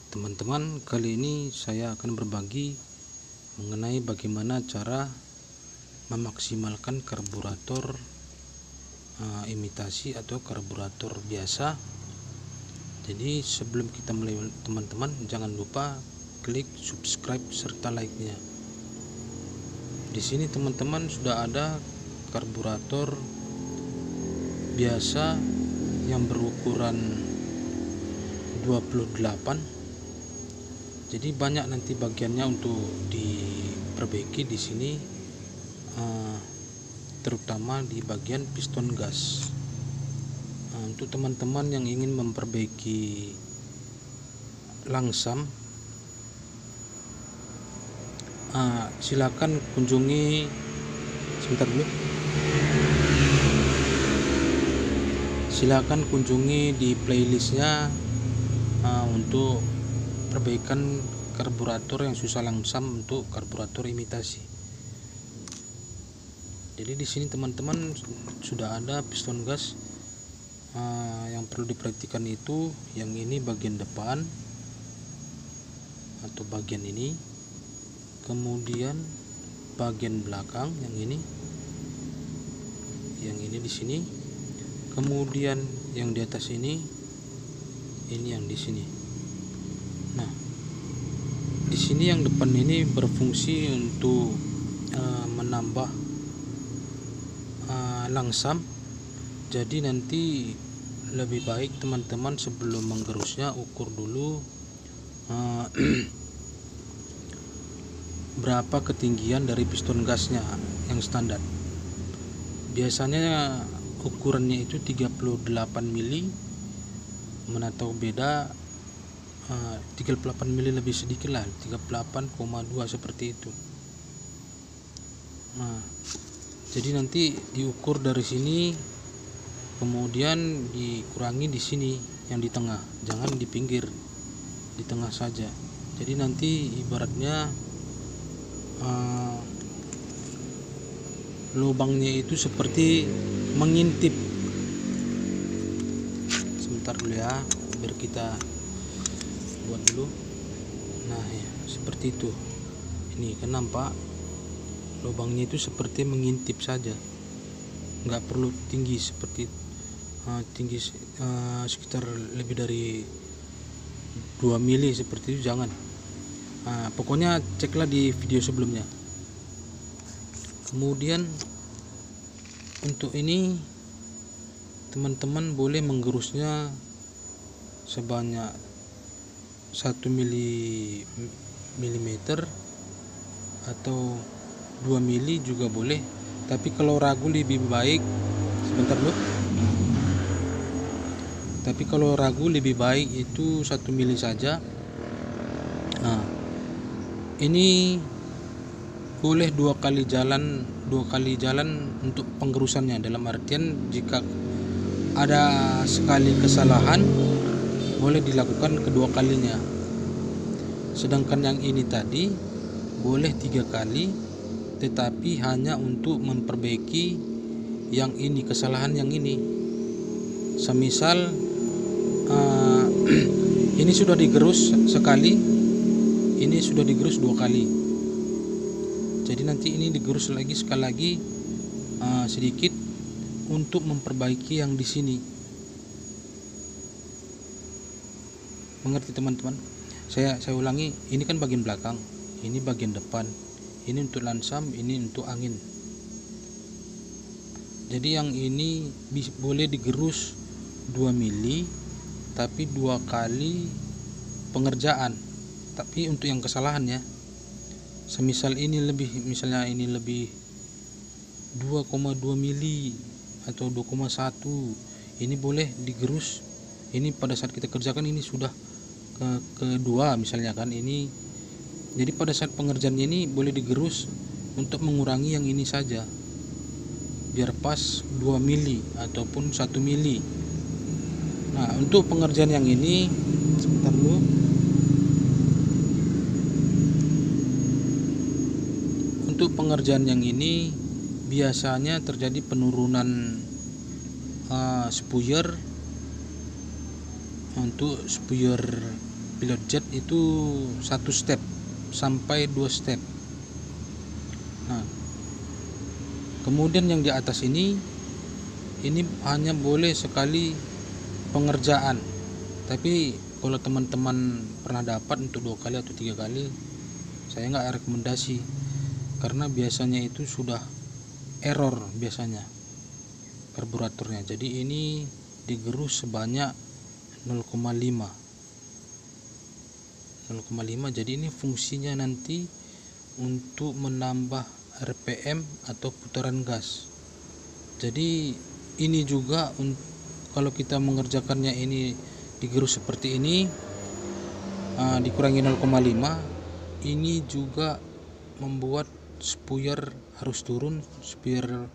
Teman-teman, kali ini saya akan berbagi mengenai bagaimana cara memaksimalkan karburator imitasi atau karburator biasa. Jadi sebelum kita mulai, teman-teman jangan lupa klik subscribe serta like-nya. Di sini teman-teman sudah ada karburator biasa yang berukuran 28. Jadi banyak nanti bagiannya untuk diperbaiki di sini, terutama di bagian piston gas. Untuk teman-teman yang ingin memperbaiki langsam, silakan kunjungi sebentar dulu. Silakan kunjungi di playlistnya untuk perbaikan karburator yang susah langsam untuk karburator imitasi. Jadi di sini teman-teman sudah ada piston gas. Yang perlu diperhatikan itu yang ini bagian depan atau bagian ini, kemudian bagian belakang yang ini di sini, kemudian yang di atas ini yang di sini. Nah, di sini yang depan ini berfungsi untuk menambah langsam. Jadi nanti lebih baik teman-teman sebelum menggerusnya ukur dulu berapa ketinggian dari piston gasnya yang standar. Biasanya ukurannya itu 38 mili, mana tahu beda 38 mili lebih sedikit lah, 38,2 seperti itu. Nah, jadi nanti diukur dari sini, kemudian dikurangi di sini yang di tengah, jangan di pinggir, di tengah saja. Jadi nanti ibaratnya lubangnya itu seperti mengintip. Sebentar dulu ya, biar kita buat dulu. Nah ya, seperti itu. Ini kan nampak lubangnya itu seperti mengintip saja, nggak perlu tinggi seperti tinggi sekitar lebih dari 2 mili seperti itu, jangan. Pokoknya ceklah di video sebelumnya. Kemudian untuk ini teman-teman boleh menggerusnya sebanyak 1 milimeter atau 2 mili juga boleh, tapi kalau ragu lebih baik, sebentar dulu. Tapi kalau ragu lebih baik itu 1 mili saja. Nah, ini boleh dua kali jalan untuk penggerusannya. Dalam artian jika ada sekali kesalahan boleh dilakukan kedua kalinya. Sedangkan yang ini tadi boleh 3 kali, tetapi hanya untuk memperbaiki yang ini, kesalahan yang ini. Semisal ini sudah digerus sekali, ini sudah digerus 2 kali. Jadi nanti ini digerus lagi sekali lagi sedikit untuk memperbaiki yang di sini. Mengerti teman-teman? Saya ulangi, ini kan bagian belakang, ini bagian depan, ini untuk lansam, ini untuk angin. Jadi yang ini boleh digerus 2 mili, tapi 2 kali pengerjaan. Tapi untuk yang kesalahannya, semisal ini lebih, misalnya ini lebih 2,2 mili atau 2,1, ini boleh digerus. Ini pada saat kita kerjakan ini sudah kedua misalnya kan ini. Jadi pada saat pengerjaan ini boleh digerus untuk mengurangi yang ini saja, biar pas 2 mili ataupun 1 mili. Nah, untuk pengerjaan yang ini, sebentar dulu. Untuk pengerjaan yang ini biasanya terjadi penurunan spuyer. Untuk spuyer pilot jet itu 1 step sampai 2 step. Nah, kemudian yang di atas ini hanya boleh sekali pengerjaan, tapi kalau teman-teman pernah dapat untuk 2 kali atau 3 kali, saya nggak rekomendasi, karena biasanya itu sudah error biasanya karburatornya. Jadi ini digerus sebanyak 0,5. Jadi ini fungsinya nanti untuk menambah RPM atau putaran gas. Jadi ini juga kalau kita mengerjakannya ini digerus seperti ini, dikurangi 0,5, ini juga membuat spuyer harus turun, spuyer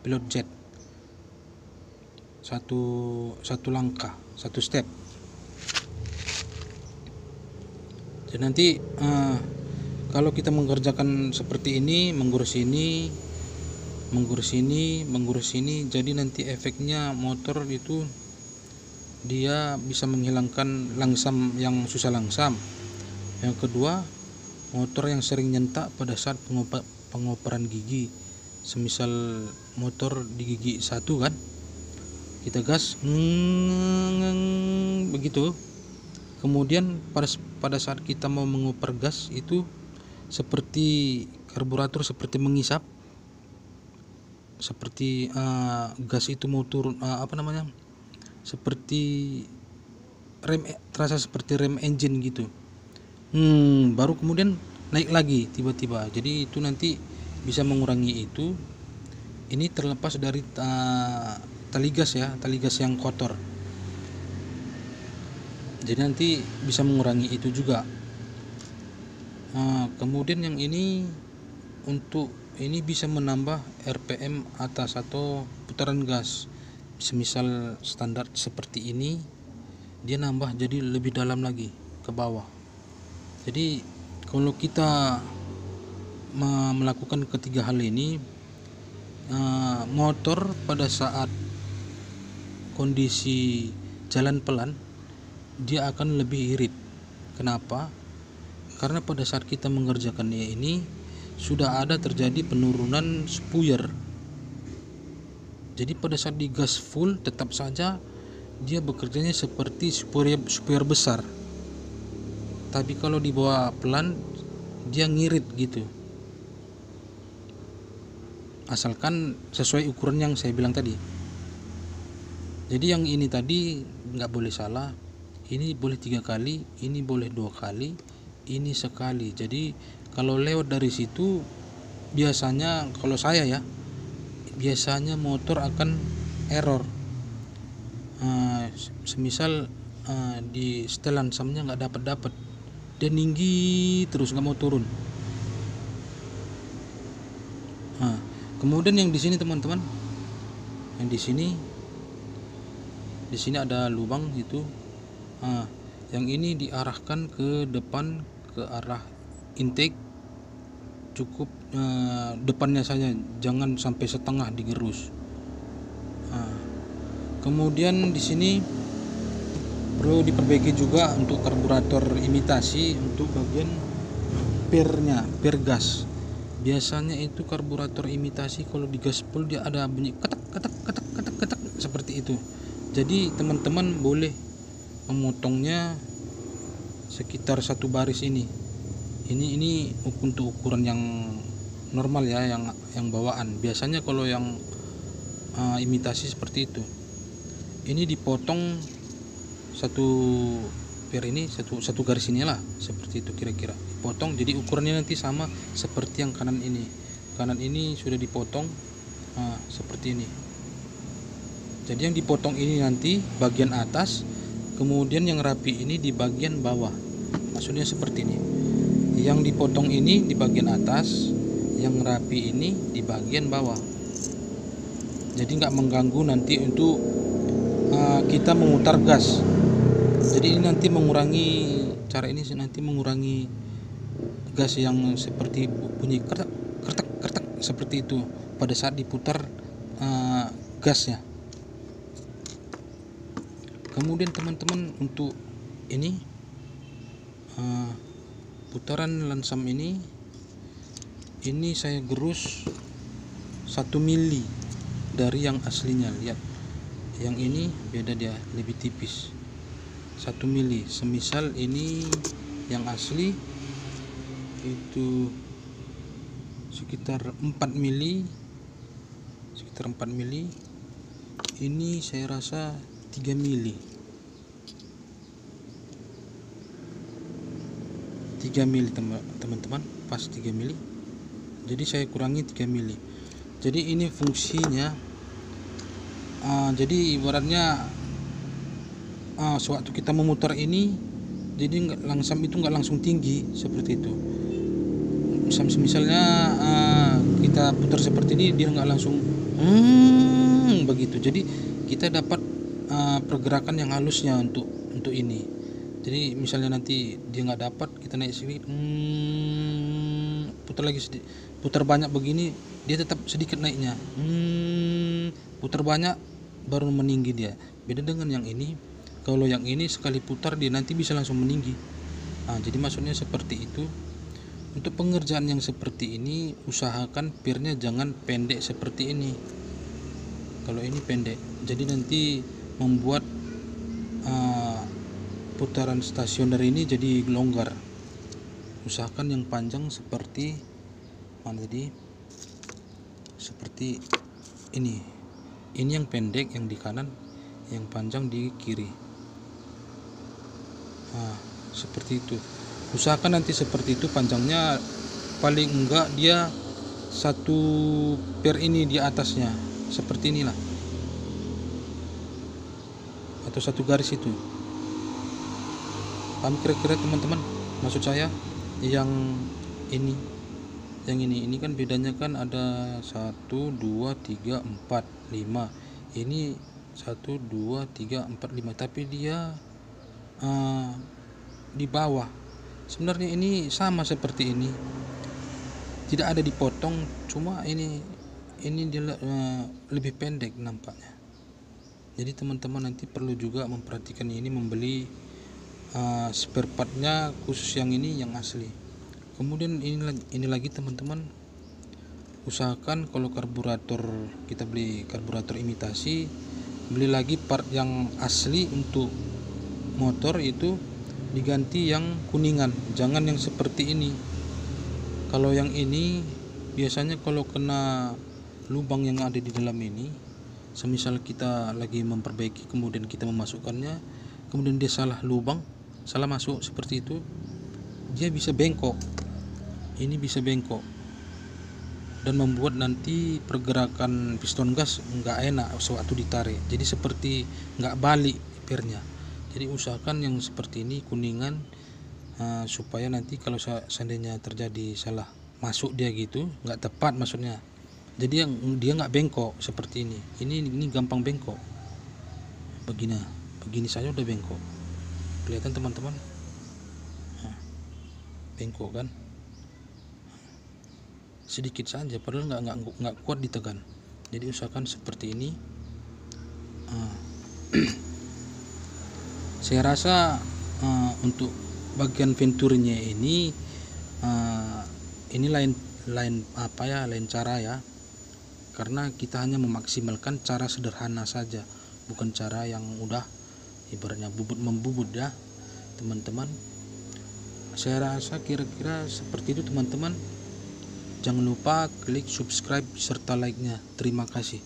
pilot jet satu langkah, 1 step. Jadi nanti kalau kita mengerjakan seperti ini, menggurus ini, jadi nanti efeknya motor itu dia bisa menghilangkan langsam yang susah langsam. Yang kedua, motor yang sering nyentak pada saat pengoperan gigi, semisal motor di gigi 1 kan, kita gas begitu, kemudian pada saat kita mau mengoper gas itu seperti karburator seperti mengisap, seperti gas itu mau turun, seperti rem, terasa seperti rem engine gitu. Baru kemudian naik lagi tiba-tiba. Jadi itu nanti bisa mengurangi itu. Ini terlepas dari tali gas ya, tali gas yang kotor. Jadi nanti bisa mengurangi itu juga. Kemudian yang ini bisa menambah RPM atas atau putaran gas. Semisal standar seperti ini, dia nambah jadi lebih dalam lagi ke bawah. Jadi kalau kita melakukan ketiga hal ini, motor pada saat kondisi jalan pelan dia akan lebih irit. Kenapa? Karena pada saat kita mengerjakannya ini sudah ada terjadi penurunan spuyer. Jadi pada saat digas full tetap saja dia bekerjanya seperti spuyer besar. Tapi kalau dibawa pelan dia ngirit gitu. Asalkan sesuai ukuran yang saya bilang tadi. Jadi yang ini tadi nggak boleh salah. Ini boleh 3 kali, ini boleh 2 kali, ini sekali. Jadi kalau lewat dari situ biasanya, kalau saya ya, biasanya motor akan error. Semisal di setelan samnya nggak dapat, dia tinggi terus nggak mau turun. Kemudian yang di sini teman-teman, yang di sini ada lubang gitu. Yang ini diarahkan ke depan, ke arah intake, cukup depannya saja, jangan sampai setengah digerus. Kemudian di sini perlu diperbaiki juga untuk karburator imitasi, untuk bagian per gas. Biasanya itu karburator imitasi kalau digas full dia ada bunyi ketek seperti itu. Jadi teman-teman boleh memotongnya sekitar 1 baris ini untuk ukuran yang normal ya, yang bawaan. Biasanya kalau yang imitasi seperti itu, ini dipotong satu garis inilah, seperti itu kira-kira dipotong. Jadi ukurannya nanti sama seperti yang kanan ini sudah dipotong seperti ini. Jadi yang dipotong ini nanti bagian atas, kemudian yang rapi ini di bagian bawah. Maksudnya seperti ini, yang dipotong ini di bagian atas, yang rapi ini di bagian bawah. Jadi nggak mengganggu nanti untuk kita memutar gas. Jadi ini nanti cara ini nanti mengurangi gas yang seperti bunyi kertek seperti itu pada saat diputar gasnya. Kemudian teman-teman untuk ini putaran lansam ini saya gerus 1 mili dari yang aslinya. Lihat, yang ini beda, dia lebih tipis 1 mili. Semisal ini yang asli itu sekitar 4 mili, ini saya rasa 3 mili, 3 mili teman-teman, pas 3 mili. Jadi saya kurangi 3 mili. Jadi ini fungsinya, jadi ibaratnya sewaktu kita memutar ini, jadi langsam itu nggak langsung tinggi seperti itu. Misalnya kita putar seperti ini, dia nggak langsung begitu. Jadi kita dapat pergerakan yang halusnya untuk ini. Jadi misalnya nanti dia nggak dapat, kita naik sedikit, putar lagi sedikit, putar banyak begini, dia tetap sedikit naiknya, putar banyak baru meninggi dia. Beda dengan yang ini, kalau yang ini sekali putar dia nanti bisa langsung meninggi. Jadi maksudnya seperti itu. Untuk pengerjaan yang seperti ini, usahakan pirnya jangan pendek seperti ini. Kalau ini pendek, jadi nanti membuat putaran stasioner ini jadi longgar. Usahakan yang panjang seperti mana tadi, seperti ini yang pendek yang di kanan, yang panjang di kiri. Seperti itu. Usahakan nanti seperti itu, panjangnya paling enggak dia 1 per ini di atasnya, seperti inilah, atau 1 garis itu. Paham kira-kira teman-teman maksud saya? Yang ini kan bedanya kan ada 1, 2, 3, 4, 5. Ini 1, 2, 3, 4, 5, tapi dia di bawah. Sebenarnya ini sama seperti ini, tidak ada dipotong, cuma ini dia lebih pendek nampaknya. Jadi teman-teman nanti perlu juga memperhatikan ini, membeli spare partnya khusus yang ini, yang asli. Kemudian ini lagi teman-teman, usahakan kalau karburator, kita beli karburator imitasi, beli lagi part yang asli untuk motor itu diganti yang kuningan, jangan yang seperti ini. Kalau yang ini biasanya kalau kena lubang yang ada di dalam ini, semisal kita lagi memperbaiki kemudian kita memasukkannya, kemudian dia salah lubang, salah masuk seperti itu, dia bisa bengkok. Ini bisa bengkok dan membuat nanti pergerakan piston gas nggak enak sewaktu ditarik, jadi seperti nggak balik pirnya. Jadi usahakan yang seperti ini kuningan, supaya nanti kalau seandainya terjadi salah masuk dia gitu, nggak tepat maksudnya, jadi dia nggak bengkok seperti ini. Ini gampang bengkok, begini saja udah bengkok, kelihatan teman-teman, bengkok kan, sedikit saja padahal nggak kuat ditekan. Jadi usahakan seperti ini. Saya rasa untuk bagian venturinya ini lain cara ya, karena kita hanya memaksimalkan cara sederhana saja, bukan cara yang udah ibaratnya membubut ya teman-teman. Saya rasa kira-kira seperti itu teman-teman. Jangan lupa klik subscribe serta like-nya. Terima kasih.